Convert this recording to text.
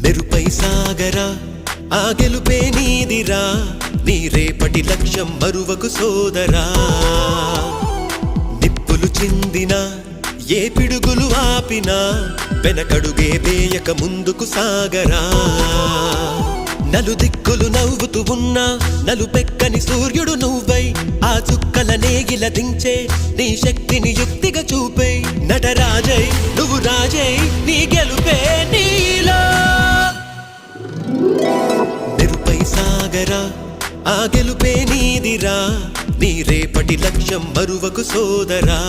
నెరుపై సాగరా ఆ గెలుపే నీదిరా నీ రేపటి లక్ష్యం మరువకు సోదరా నిప్పులు చిందినా ఏ పిడుగులు ఆపినా వెనకడుగే వేయక ముందుకు సాగరా నలుదిక్కులు నవ్వుతూ ఉన్నా నలుపెక్కని సూర్యుడు నువ్వై ఆ చుక్కల నేగిల దించే నీ శక్తిని యుక్తిగా చూపే నటరాజై నువ్వు రాజై నీ గెలుపే నీలో నెరుపై సాగరా ఆ గెలుపే నీదిరా నీ రేపటి లక్ష్యం మరువకు సోదరా